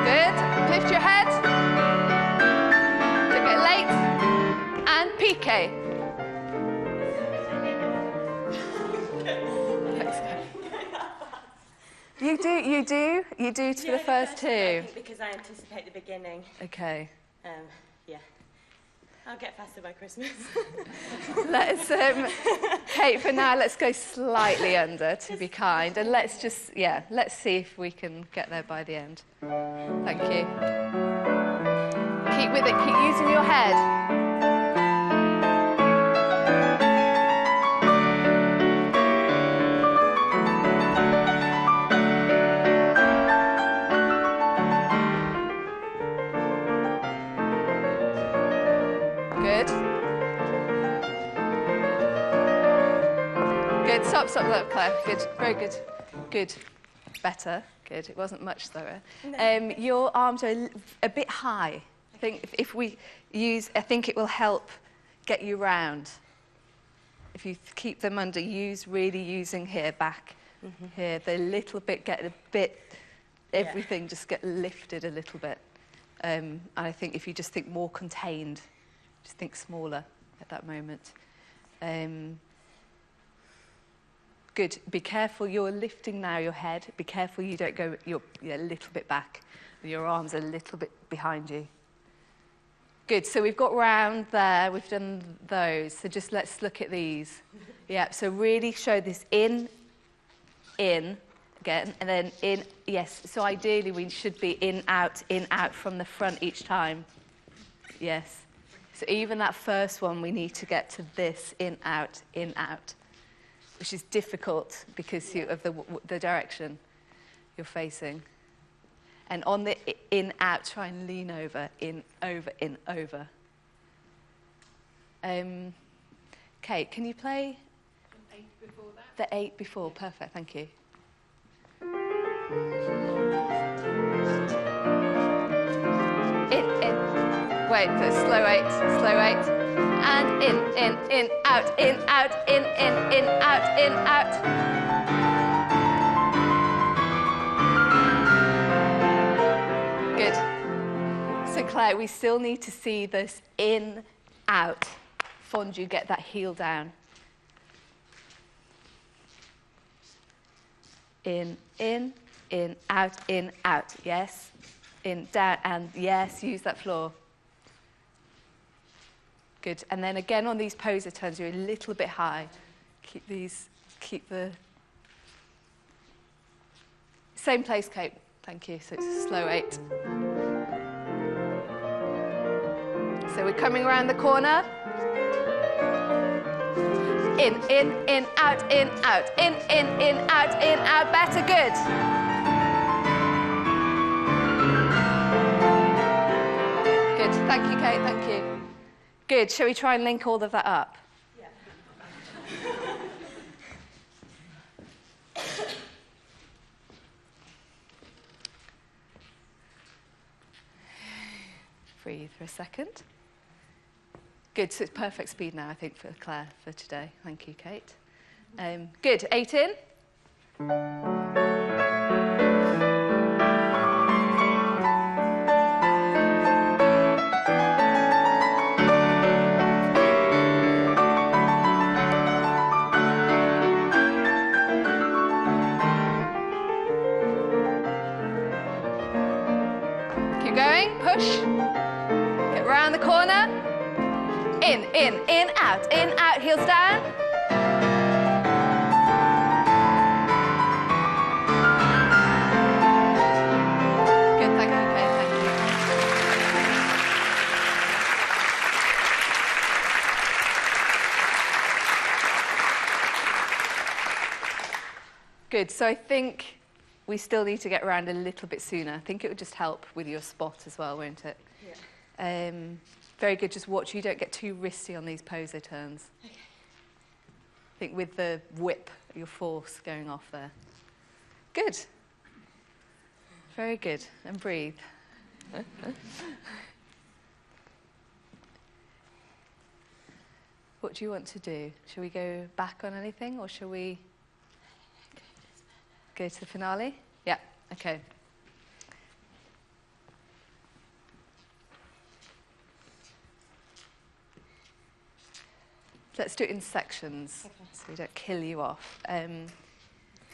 Good, lift your head. Don't get late. And piqué. You do to the first two. I think because I anticipate the beginning. Okay. Yeah. I'll get faster by Christmas. Let's, Kate, for now, let's go slightly under to be kind. And let's just, let's see if we can get there by the end. Thank you. Keep with it, keep using your head. Stop, Claire. Good, very good. Good. Better. Good. It wasn't much thorough. No. Your arms are a bit high. I think if we use, I think it will help get you round. If you keep them under, really using here, back, here, the little bit, get a bit, everything just get lifted a little bit. And I think if you just think more contained, just think smaller at that moment. Good. Be careful. You're lifting now your head. Be careful you don't go you're a little bit back. Your arms are a little bit behind you. Good. So we've got round there. We've done those. So just let's look at these. Yeah. So really show this in again, and then in. Yes. So ideally we should be in, out from the front each time. Yes. So even that first one, we need to get to this in, out, which is difficult because of the direction you're facing. And on the in, out, try and lean over, in, over, in, over. Kate, can you play? The 8 before that? The 8 before, perfect, thank you. In. Wait, so slow 8. And in, out, in, out, in, out. Good. So Claire, we still need to see this in, out. Fondue, get that heel down. In, out, yes. In, down, and yes, use that floor. Good. And then again on these poser turns, you're a little bit high. Keep the... Same place, Kate. Thank you. So it's a slow 8. So we're coming around the corner. In, out, in, out. In, out. Better, good. Good. Thank you, Kate. Thank you. Good. Shall we try and link all of that up? Yeah. Breathe for a second. Good. So it's perfect speed now, I think, for Claire for today. Thank you, Kate. Good. 8 in. Push. Get round the corner. In, out, heels down. Good, thank you, Kate, thank you. Good, so I think we still need to get around a little bit sooner. I think it would just help with your spot as well, won't it? Yeah. Very good. Just watch you don't get too wristy on these poser turns. Okay. I think with the whip, your force going off there. Good. Very good. And breathe. What do you want to do? Shall we go back on anything, or shall we go to the finale? Yeah, okay. Let's do it in sections, so we don't kill you off.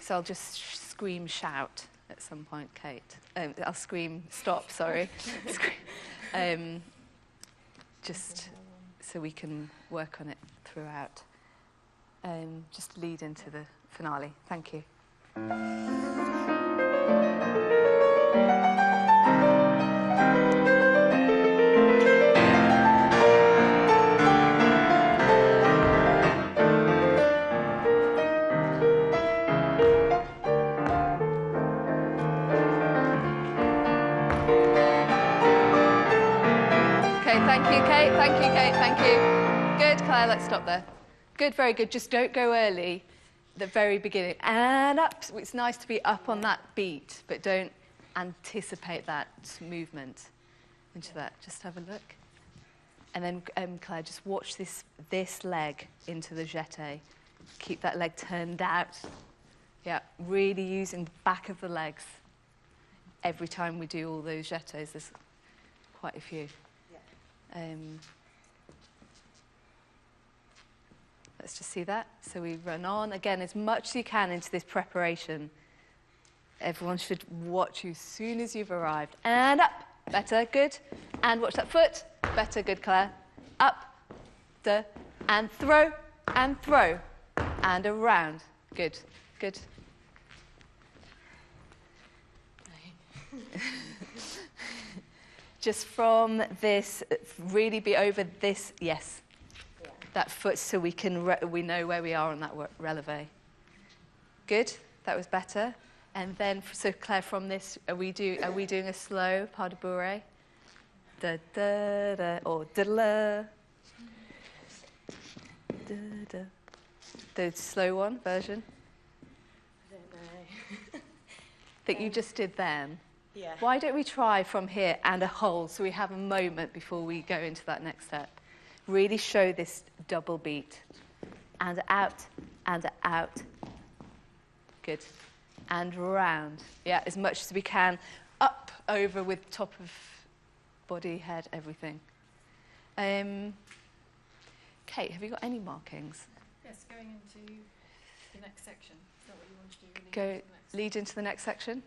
So I'll just scream shout at some point, Kate. I'll scream stop, sorry. Just so we can work on it throughout. Just lead into the finale. Thank you. Thank you, Kate. Thank you, Kate. Thank you. Good, Claire, let's stop there. Good, very good. Just don't go early, the very beginning. And up. It's nice to be up on that beat, but don't anticipate that movement into that. Just have a look. And then, Claire, just watch this leg into the jeté. Keep that leg turned out. Yeah, really using the back of the legs. Every time we do all those jetés, there's quite a few. Let's just see that. So we run on, again, as much as you can into this preparation. Everyone should watch you as soon as you've arrived. And up, better, good. And watch that foot, better, good, Claire. Up, and throw, and around. Good, good. Just from this, really be over this, yes, that foot, so we know where we are on that releve. Good, that was better. And then, so Claire, from this, are we doing a slow pas de bourrée? Da da da, or da la. Da da. The slow one version. I don't know. That you just did then. Yeah. Why don't we try from here and a hold, so we have a moment before we go into that next step. Really show this double beat. And out, and out. Good. And round. Yeah, as much as we can. Up, over with top of body, head, everything. Kate, have you got any markings? Yes, going into the next section. Is that what you want to do? Lead into the next section?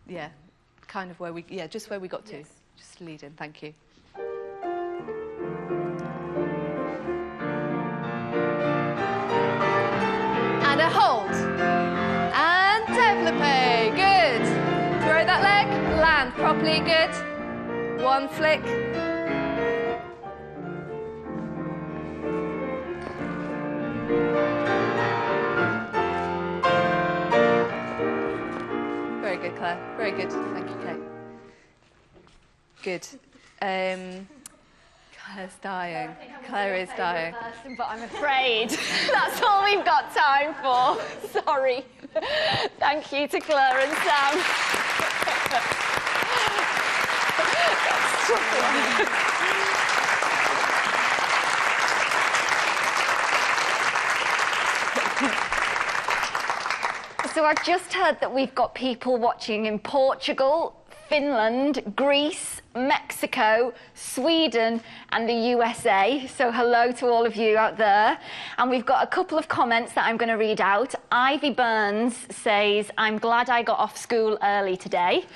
Yeah, kind of where we, just where we got to. Yes. Just lead in, thank you. And a hold. And développé, good. Throw that leg, land properly, good. One flick. Very good, Claire. Very good. Thank you, Kate. Good. Claire's dying. Claire is dying. But I'm afraid that's all we've got time for. Sorry. Thank you to Claire and Sam. So I've just heard that we've got people watching in Portugal, Finland, Greece, Mexico, Sweden and the USA. So hello to all of you out there. And we've got a couple of comments that I'm going to read out. Ivy Burns says, I'm glad I got off school early today.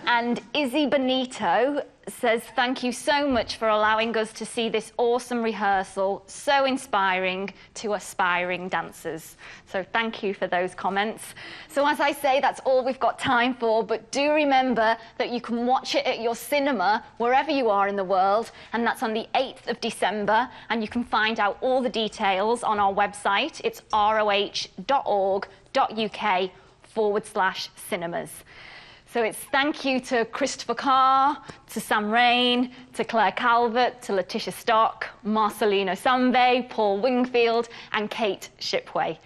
And Izzy Benito says, thank you so much for allowing us to see this awesome rehearsal, so inspiring to aspiring dancers. So thank you for those comments. So as I say, that's all we've got time for, but do remember that you can watch it at your cinema wherever you are in the world, and that's on the 8th of December, and you can find out all the details on our website. It's roh.org.uk/cinemas. So it's thank you to Christopher Carr, to Sam Rain, to Claire Calvert, to Letitia Stock, Marcelino Sambe, Paul Wingfield, and Kate Shipway.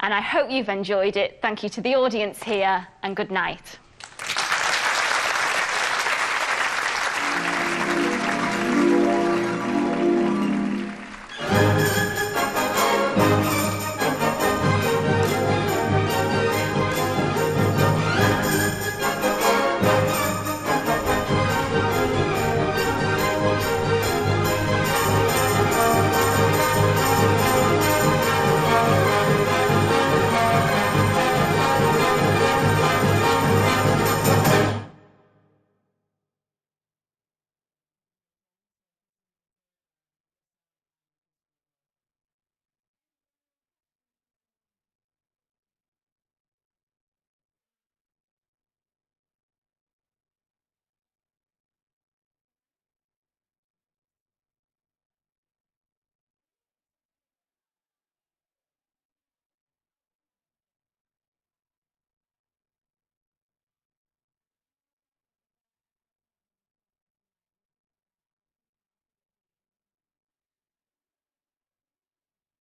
And I hope you've enjoyed it. Thank you to the audience here, and good night.